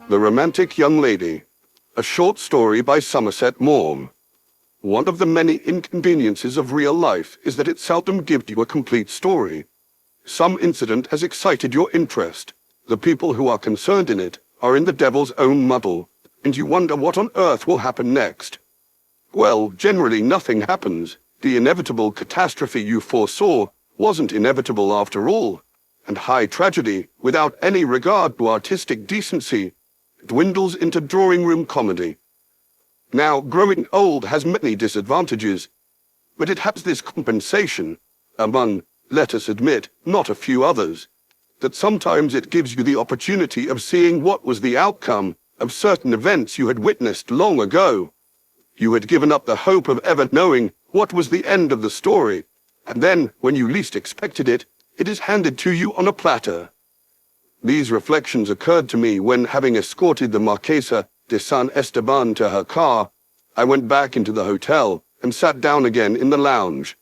The Romantic Young Lady, a short story by Somerset Maugham. One of the many inconveniences of real life is that it seldom gives you a complete story. Some incident has excited your interest. The people who are concerned in it are in the devil's own muddle, and you wonder what on earth will happen next. Well, generally nothing happens. The inevitable catastrophe you foresaw wasn't inevitable after all, and high tragedy, without any regard to artistic decency, dwindles into drawing-room comedy. Now, growing old has many disadvantages, but it has this compensation, among, let us admit, not a few others, that sometimes it gives you the opportunity of seeing what was the outcome of certain events you had witnessed long ago. You had given up the hope of ever knowing what was the end of the story, and then, when you least expected it, it is handed to you on a platter. These reflections occurred to me when, having escorted the Marquesa de San Esteban to her car, I went back into the hotel and sat down again in the lounge.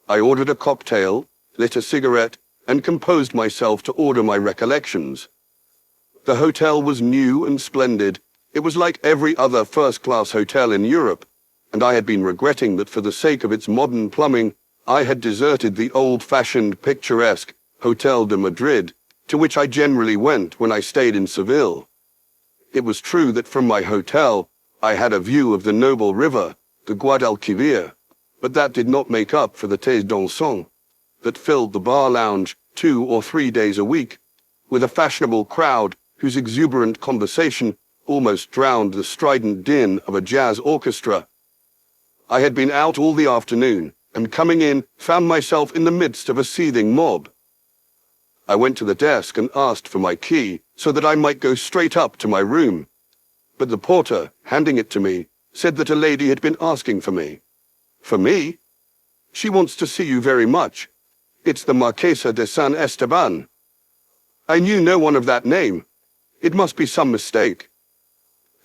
I ordered a cocktail, lit a cigarette, and composed myself to order my recollections. The hotel was new and splendid. It was like every other first-class hotel in Europe, and I had been regretting that for the sake of its modern plumbing, I had deserted the old-fashioned, picturesque Hotel de Madrid, to which I generally went when I stayed in Seville. It was true that from my hotel, I had a view of the noble river, the Guadalquivir, but that did not make up for the thés dansants that filled the bar lounge 2 or 3 days a week, with a fashionable crowd whose exuberant conversation almost drowned the strident din of a jazz orchestra. I had been out all the afternoon, and coming in, found myself in the midst of a seething mob. I went to the desk and asked for my key, so that I might go straight up to my room. But the porter, handing it to me, said that a lady had been asking for me. For me? She wants to see you very much. It's the Marquesa de San Esteban. I knew no one of that name. It must be some mistake.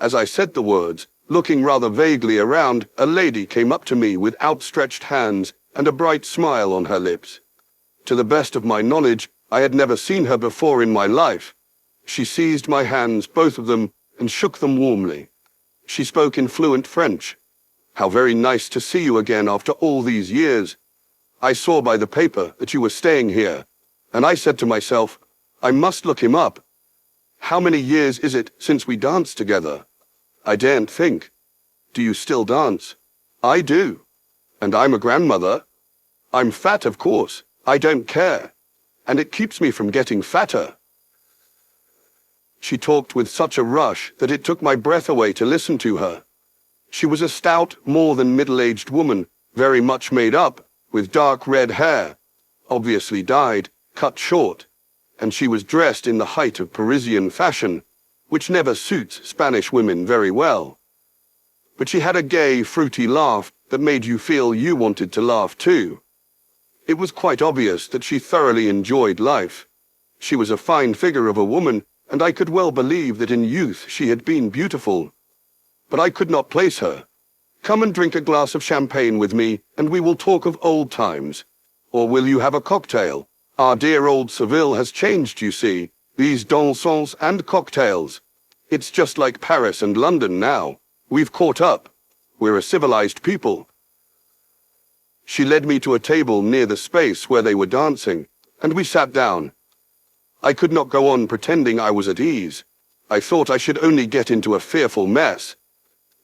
As I said the words, looking rather vaguely around, a lady came up to me with outstretched hands and a bright smile on her lips. To the best of my knowledge, I had never seen her before in my life. She seized my hands, both of them, and shook them warmly. She spoke in fluent French. How very nice to see you again after all these years. I saw by the paper that you were staying here, and I said to myself, I must look him up. How many years is it since we danced together? I daren't think. Do you still dance? I do. And I'm a grandmother. I'm fat, of course. I don't care. And it keeps me from getting fatter. She talked with such a rush that it took my breath away to listen to her. She was a stout, more than middle-aged woman, very much made up, with dark red hair, obviously dyed, cut short, and she was dressed in the height of Parisian fashion, which never suits Spanish women very well. But she had a gay, fruity laugh that made you feel you wanted to laugh too. It was quite obvious that she thoroughly enjoyed life. She was a fine figure of a woman, and I could well believe that in youth she had been beautiful. But I could not place her. Come and drink a glass of champagne with me, and we will talk of old times. Or will you have a cocktail? Our dear old Seville has changed, you see, these dansants and cocktails. It's just like Paris and London now. We've caught up. We're a civilized people. She led me to a table near the space where they were dancing, and we sat down. I could not go on pretending I was at ease. I thought I should only get into a fearful mess.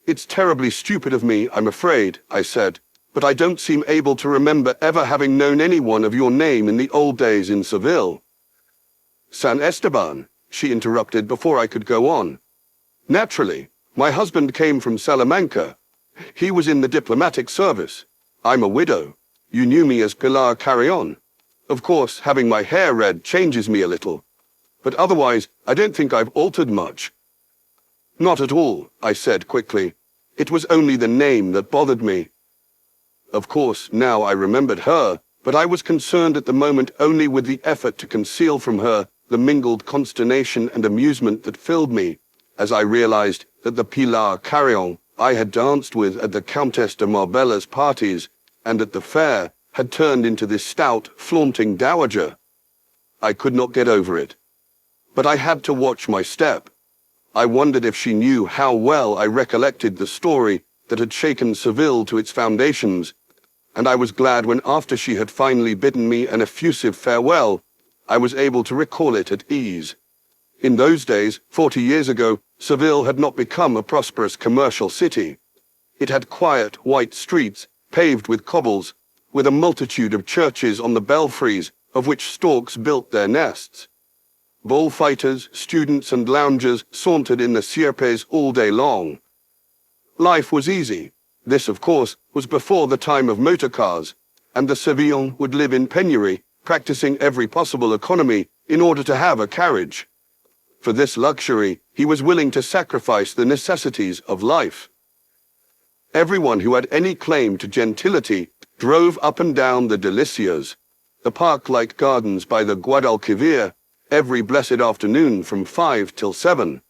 It's terribly stupid of me, I'm afraid, I said, but I don't seem able to remember ever having known anyone of your name in the old days in Seville. San Esteban, she interrupted before I could go on. Naturally, my husband came from Salamanca. He was in the diplomatic service. I'm a widow. You knew me as Pilar Carrion. Of course, having my hair red changes me a little. But otherwise, I don't think I've altered much. Not at all, I said quickly. It was only the name that bothered me. Of course, now I remembered her, but I was concerned at the moment only with the effort to conceal from her the mingled consternation and amusement that filled me, as I realized that the Pilar Carrion I had danced with at the Countess de Marbella's parties and at the fair had turned into this stout, flaunting dowager. I could not get over it. But I had to watch my step. I wondered if she knew how well I recollected the story that had shaken Seville to its foundations, and I was glad when, after she had finally bidden me an effusive farewell, I was able to recall it at ease. In those days, 40 years ago, Seville had not become a prosperous commercial city. It had quiet, white streets, paved with cobbles, with a multitude of churches on the belfries, of which storks built their nests. Bullfighters, students and loungers sauntered in the sierpes all day long. Life was easy. This, of course, was before the time of motor cars, and the Sevillan would live in penury, practicing every possible economy in order to have a carriage. For this luxury, he was willing to sacrifice the necessities of life. Everyone who had any claim to gentility drove up and down the Delicias, the park-like gardens by the Guadalquivir, every blessed afternoon from 5 till 7.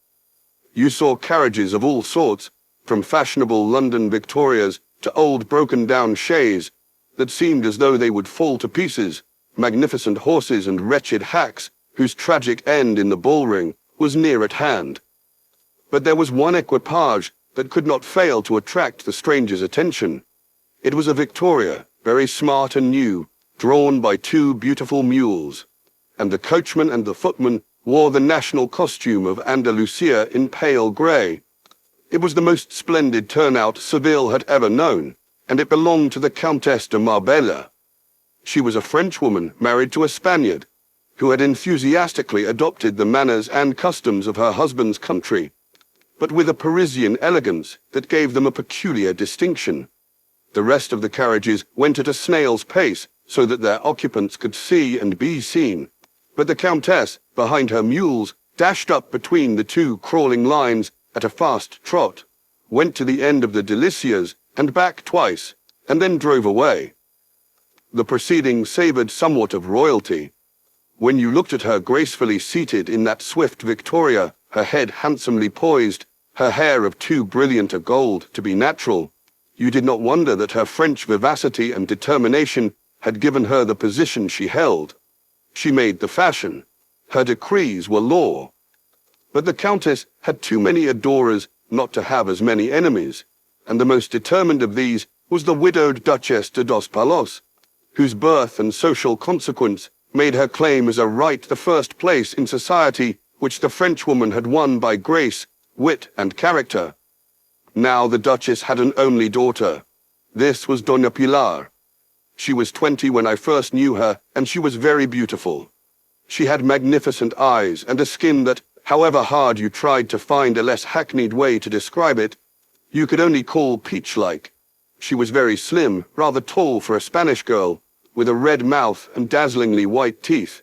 You saw carriages of all sorts, from fashionable London Victorias to old broken-down shays that seemed as though they would fall to pieces, magnificent horses and wretched hacks whose tragic end in the bullring was near at hand. But there was one equipage that could not fail to attract the stranger's attention. It was a Victoria, very smart and new, drawn by 2 beautiful mules, and the coachman and the footman wore the national costume of Andalusia in pale grey. It was the most splendid turnout Seville had ever known, and it belonged to the Countess de Marbella. She was a Frenchwoman married to a Spaniard, who had enthusiastically adopted the manners and customs of her husband's country, but with a Parisian elegance that gave them a peculiar distinction. The rest of the carriages went at a snail's pace, so that their occupants could see and be seen, but the Countess, behind her mules, dashed up between the 2 crawling lines at a fast trot, went to the end of the Delicias and back twice, and then drove away. The proceeding savoured somewhat of royalty. When you looked at her gracefully seated in that swift Victoria, her head handsomely poised, her hair of too brilliant a gold to be natural, you did not wonder that her French vivacity and determination had given her the position she held. She made the fashion. Her decrees were law. But the Countess had too many adorers not to have as many enemies, and the most determined of these was the widowed Duchess de Dos Palos, whose birth and social consequence made her claim as a right the first place in society which the Frenchwoman had won by grace, wit, and character. Now the Duchess had an only daughter. This was Doña Pilar. She was 20 when I first knew her, and she was very beautiful. She had magnificent eyes and a skin that, however hard you tried to find a less hackneyed way to describe it, you could only call peach-like. She was very slim, rather tall for a Spanish girl, with a red mouth and dazzlingly white teeth.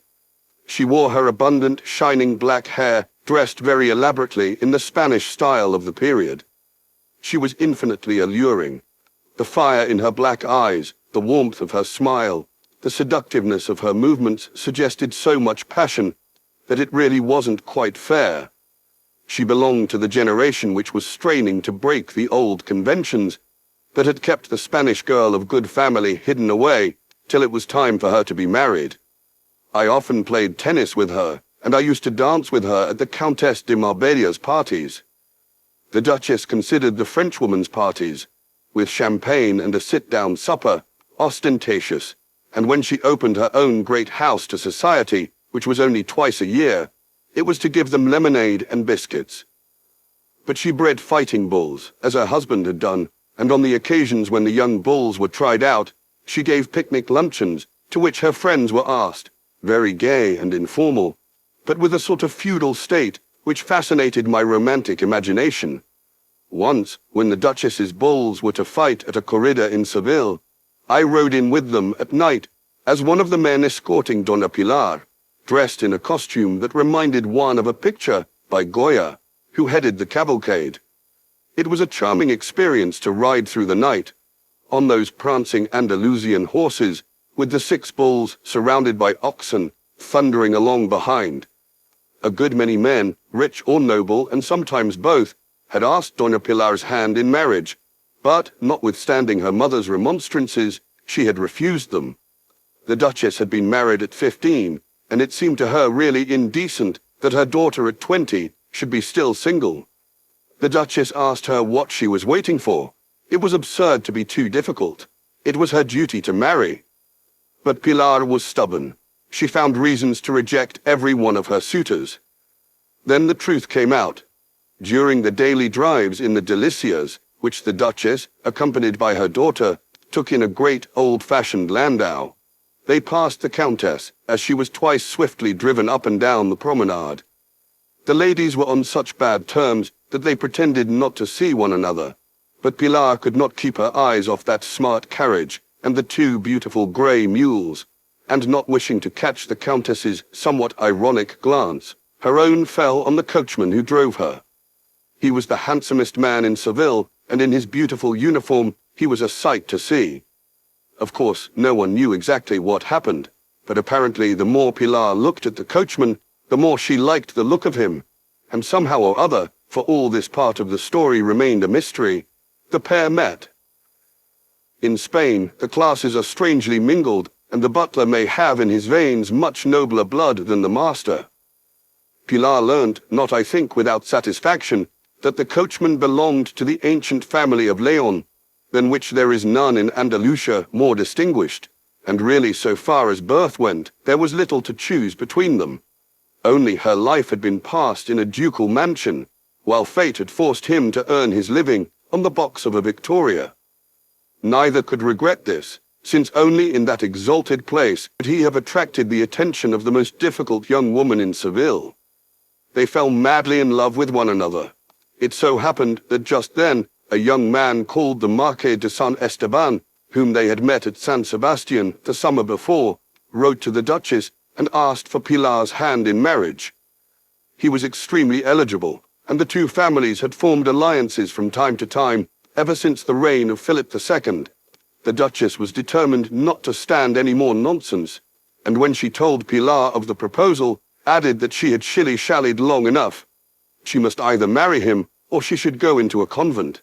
She wore her abundant, shining black hair dressed very elaborately in the Spanish style of the period. She was infinitely alluring. The fire in her black eyes, the warmth of her smile, the seductiveness of her movements suggested so much passion that it really wasn't quite fair. She belonged to the generation which was straining to break the old conventions that had kept the Spanish girl of good family hidden away till it was time for her to be married. I often played tennis with her, and I used to dance with her at the Countess de Marbella's parties. The Duchess considered the Frenchwoman's parties, with champagne and a sit-down supper, ostentatious, and when she opened her own great house to society, which was only twice a year, it was to give them lemonade and biscuits. But she bred fighting bulls, as her husband had done, and on the occasions when the young bulls were tried out, she gave picnic luncheons, to which her friends were asked, very gay and informal, but with a sort of feudal state which fascinated my romantic imagination. Once, when the Duchess's bulls were to fight at a corrida in Seville, I rode in with them at night as one of the men escorting Doña Pilar, dressed in a costume that reminded one of a picture by Goya, who headed the cavalcade. It was a charming experience to ride through the night, on those prancing Andalusian horses, with the 6 bulls surrounded by oxen, thundering along behind. A good many men, rich or noble, and sometimes both, had asked Doña Pilar's hand in marriage, but, notwithstanding her mother's remonstrances, she had refused them. The Duchess had been married at 15, and it seemed to her really indecent that her daughter at 20 should be still single. The Duchess asked her what she was waiting for. It was absurd to be too difficult. It was her duty to marry. But Pilar was stubborn. She found reasons to reject every one of her suitors. Then the truth came out. During the daily drives in the Delicias, which the Duchess, accompanied by her daughter, took in a great old-fashioned landau, they passed the Countess as she was twice swiftly driven up and down the promenade. The ladies were on such bad terms that they pretended not to see one another, but Pilar could not keep her eyes off that smart carriage and the two beautiful grey mules, and not wishing to catch the Countess's somewhat ironic glance, her own fell on the coachman who drove her. He was the handsomest man in Seville, and in his beautiful uniform he was a sight to see. Of course, no one knew exactly what happened, but apparently the more Pilar looked at the coachman, the more she liked the look of him, and somehow or other, for all this part of the story remained a mystery, the pair met. In Spain, the classes are strangely mingled, and the butler may have in his veins much nobler blood than the master. Pilar learnt, not I think without satisfaction, that the coachman belonged to the ancient family of Leon, than which there is none in Andalusia more distinguished, and really so far as birth went, there was little to choose between them. Only her life had been passed in a ducal mansion, while fate had forced him to earn his living on the box of a Victoria. Neither could regret this, since only in that exalted place could he have attracted the attention of the most difficult young woman in Seville. They fell madly in love with one another. It so happened that just then, a young man called the Marquis de San Esteban, whom they had met at San Sebastian the summer before, wrote to the Duchess and asked for Pilar's hand in marriage. He was extremely eligible, and the two families had formed alliances from time to time, ever since the reign of Philip II. The Duchess was determined not to stand any more nonsense, and when she told Pilar of the proposal, added that she had shilly-shallied long enough. She must either marry him, or she should go into a convent.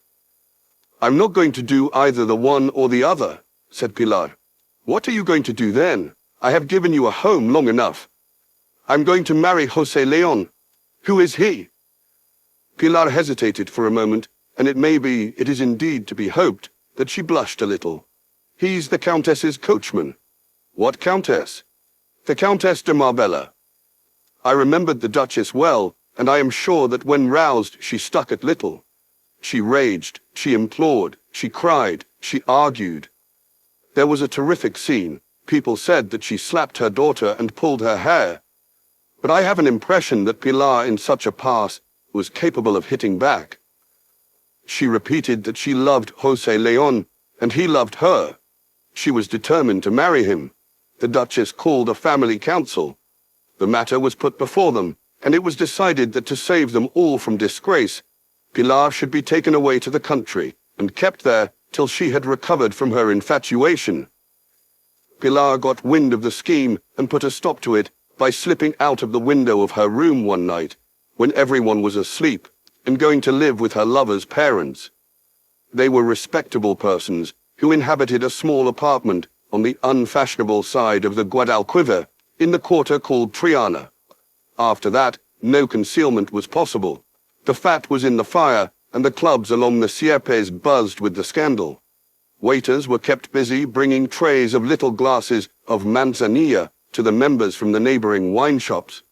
"I'm not going to do either the one or the other," said Pilar. "What are you going to do then? I have given you a home long enough." "I'm going to marry José Leon." "Who is he?" Pilar hesitated for a moment, and it is indeed to be hoped, that she blushed a little. "He's the Countess's coachman." "What Countess?" "The Countess de Marbella." I remembered the Duchess well, and I am sure that when roused she stuck at little. She raged, she implored, she cried, she argued. There was a terrific scene. People said that she slapped her daughter and pulled her hair. But I have an impression that Pilar in such a pass was capable of hitting back. She repeated that she loved José Leon, and he loved her. She was determined to marry him. The Duchess called a family council. The matter was put before them, and it was decided that to save them all from disgrace, Pilar should be taken away to the country, and kept there till she had recovered from her infatuation. Pilar got wind of the scheme and put a stop to it by slipping out of the window of her room one night, when everyone was asleep, and going to live with her lover's parents. They were respectable persons who inhabited a small apartment on the unfashionable side of the Guadalquivir, in the quarter called Triana. After that, no concealment was possible. The fat was in the fire, and the clubs along the Sierpes buzzed with the scandal. Waiters were kept busy bringing trays of little glasses of manzanilla to the members from the neighboring wine shops.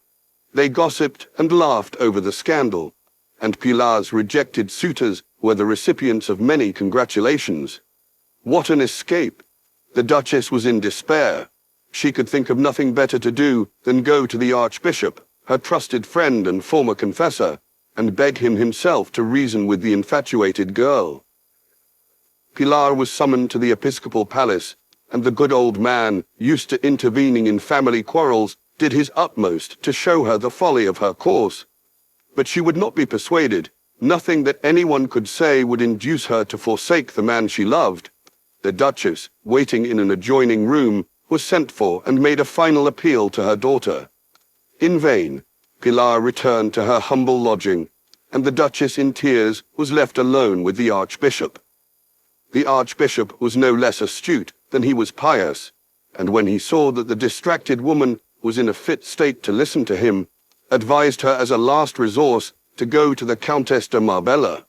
They gossiped and laughed over the scandal, and Pilar's rejected suitors were the recipients of many congratulations. What an escape! The Duchess was in despair. She could think of nothing better to do than go to the Archbishop, her trusted friend and former confessor, and beg him himself to reason with the infatuated girl. Pilar was summoned to the episcopal palace, and the good old man, used to intervening in family quarrels, did his utmost to show her the folly of her course. But she would not be persuaded. Nothing that anyone could say would induce her to forsake the man she loved. The Duchess, waiting in an adjoining room, was sent for and made a final appeal to her daughter. In vain. Pilar returned to her humble lodging, and the Duchess in tears was left alone with the Archbishop. The Archbishop was no less astute than he was pious, and when he saw that the distracted woman was in a fit state to listen to him, advised her as a last resource to go to the Countess de Marbella.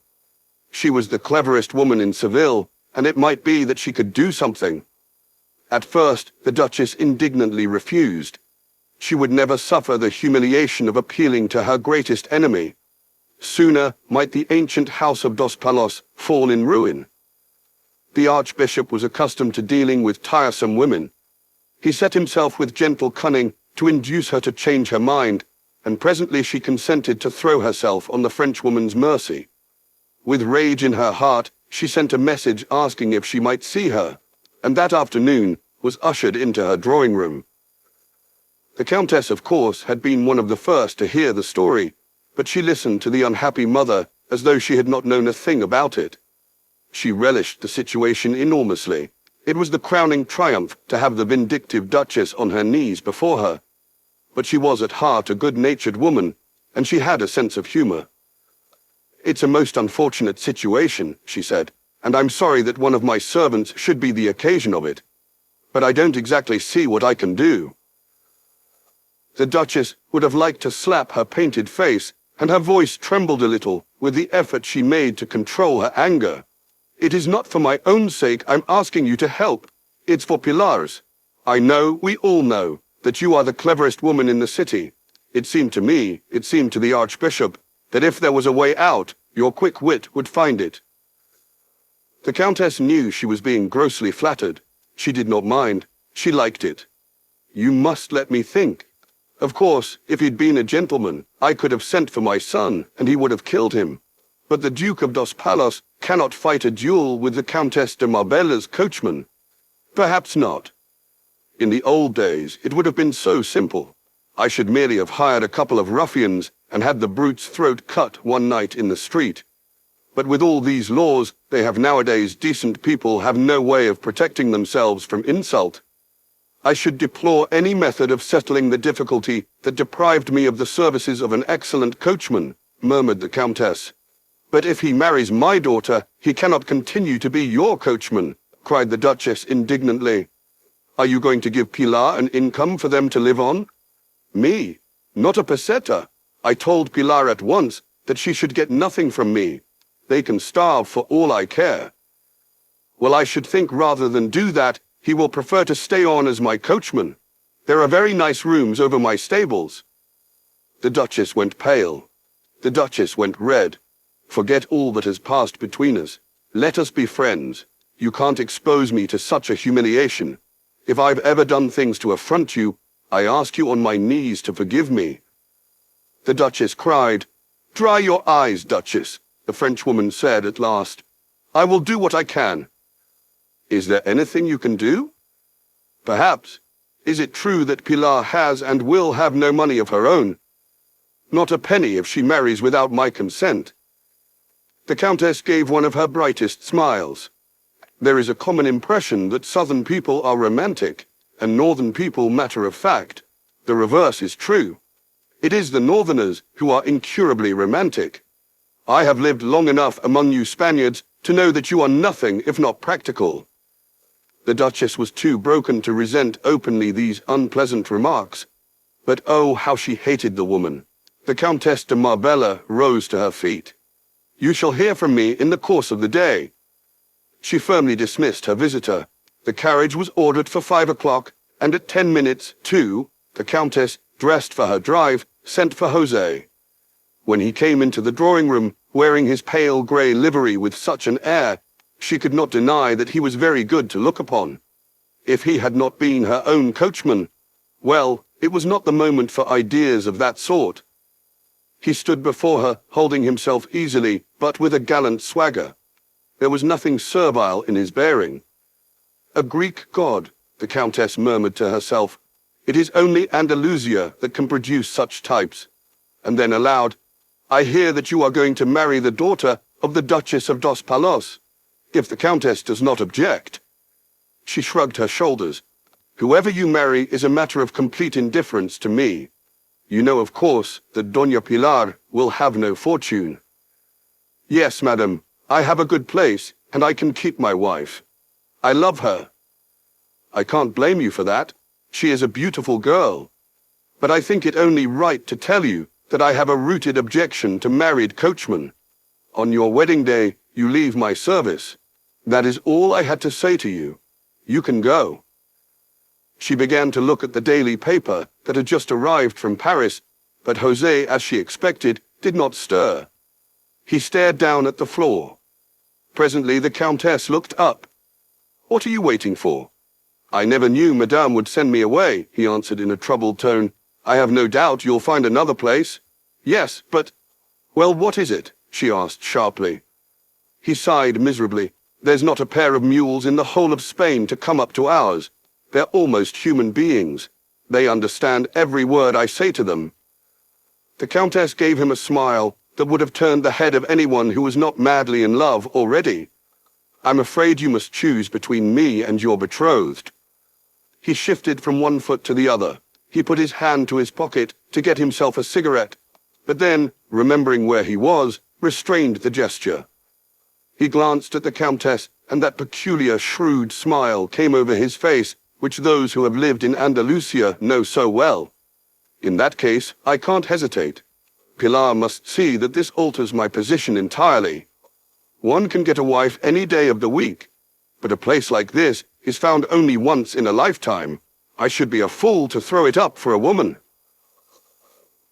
She was the cleverest woman in Seville, and it might be that she could do something. At first, the Duchess indignantly refused. She would never suffer the humiliation of appealing to her greatest enemy. Sooner might the ancient house of Dos Palos fall in ruin. The Archbishop was accustomed to dealing with tiresome women. He set himself with gentle cunning to induce her to change her mind, and presently she consented to throw herself on the Frenchwoman's mercy. With rage in her heart, she sent a message asking if she might see her, and that afternoon was ushered into her drawing room. The Countess, of course, had been one of the first to hear the story, but she listened to the unhappy mother as though she had not known a thing about it. She relished the situation enormously. It was the crowning triumph to have the vindictive Duchess on her knees before her. But she was at heart a good-natured woman, and she had a sense of humor. "It's a most unfortunate situation," she said, "and I'm sorry that one of my servants should be the occasion of it. But I don't exactly see what I can do." The Duchess would have liked to slap her painted face, and her voice trembled a little with the effort she made to control her anger. "It is not for my own sake I'm asking you to help. It's for Pilar's. I know, we all know, that you are the cleverest woman in the city. It seemed to me, it seemed to the Archbishop, that if there was a way out, your quick wit would find it." The Countess knew she was being grossly flattered. She did not mind. She liked it. "You must let me think. Of course, if he'd been a gentleman, I could have sent for my son, and he would have killed him. But the Duke of Dos Palos cannot fight a duel with the Countess de Marbella's coachman. Perhaps not. In the old days, it would have been so simple. I should merely have hired a couple of ruffians and had the brute's throat cut one night in the street. But with all these laws they have nowadays, decent people have no way of protecting themselves from insult. I should deplore any method of settling the difficulty that deprived me of the services of an excellent coachman," murmured the Countess. "But if he marries my daughter, he cannot continue to be your coachman," cried the Duchess indignantly. "Are you going to give Pilar an income for them to live on?" "Me? Not a peseta. I told Pilar at once that she should get nothing from me. They can starve for all I care." "Well, I should think rather than do that, he will prefer to stay on as my coachman. There are very nice rooms over my stables." The Duchess went pale. The Duchess went red. "Forget all that has passed between us. Let us be friends. You can't expose me to such a humiliation. If I've ever done things to affront you, I ask you on my knees to forgive me." The Duchess cried. "Dry your eyes, Duchess," the Frenchwoman said at last. "I will do what I can." "Is there anything you can do?" "Perhaps. Is it true that Pilar has and will have no money of her own?" "Not a penny if she marries without my consent." The Countess gave one of her brightest smiles. "There is a common impression that southern people are romantic, and northern people matter-of-fact. The reverse is true. It is the northerners who are incurably romantic. I have lived long enough among you Spaniards to know that you are nothing if not practical." The Duchess was too broken to resent openly these unpleasant remarks. But oh, how she hated the woman. The Countess de Marbella rose to her feet. "You shall hear from me in the course of the day." She firmly dismissed her visitor. The carriage was ordered for 5 o'clock, and at 10 minutes to, the Countess, dressed for her drive, sent for José. When he came into the drawing-room, wearing his pale grey livery with such an air, she could not deny that he was very good to look upon. If he had not been her own coachman, well, it was not the moment for ideas of that sort. He stood before her, holding himself easily, but with a gallant swagger. There was nothing servile in his bearing. "A Greek god," the Countess murmured to herself. "It is only Andalusia that can produce such types." And then aloud, "I hear that you are going to marry the daughter of the Duchess of Dos Palos, if the Countess does not object." She shrugged her shoulders. "Whoever you marry is a matter of complete indifference to me. You know, of course, that Doña Pilar will have no fortune." "Yes, madam, I have a good place, and I can keep my wife. I love her." "I can't blame you for that. She is a beautiful girl. But I think it only right to tell you that I have a rooted objection to married coachmen. On your wedding day, you leave my service. That is all I had to say to you. You can go." She began to look at the daily paper that had just arrived from Paris, but José, as she expected, did not stir. He stared down at the floor. Presently the Countess looked up. "What are you waiting for?" "I never knew Madame would send me away," he answered in a troubled tone. "I have no doubt you'll find another place." "Yes, but—" "Well, what is it?" she asked sharply. He sighed miserably. "There's not a pair of mules in the whole of Spain to come up to ours. They're almost human beings. They understand every word I say to them." The Countess gave him a smile that would have turned the head of anyone who was not madly in love already. "I'm afraid you must choose between me and your betrothed." He shifted from one foot to the other. He put his hand to his pocket to get himself a cigarette, but then, remembering where he was, restrained the gesture. He glanced at the Countess, and that peculiar shrewd smile came over his face, which those who have lived in Andalusia know so well. "In that case, I can't hesitate. Pilar must see that this alters my position entirely. One can get a wife any day of the week, but a place like this is found only once in a lifetime. I should be a fool to throw it up for a woman."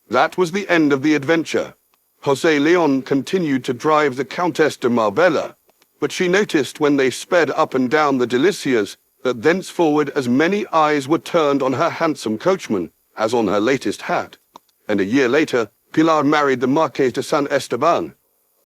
That was the end of the adventure. José Leon continued to drive the Countess de Marbella, but she noticed when they sped up and down the Delicias that thenceforward as many eyes were turned on her handsome coachman as on her latest hat, and a year later Pilar married the Marqués de San Esteban.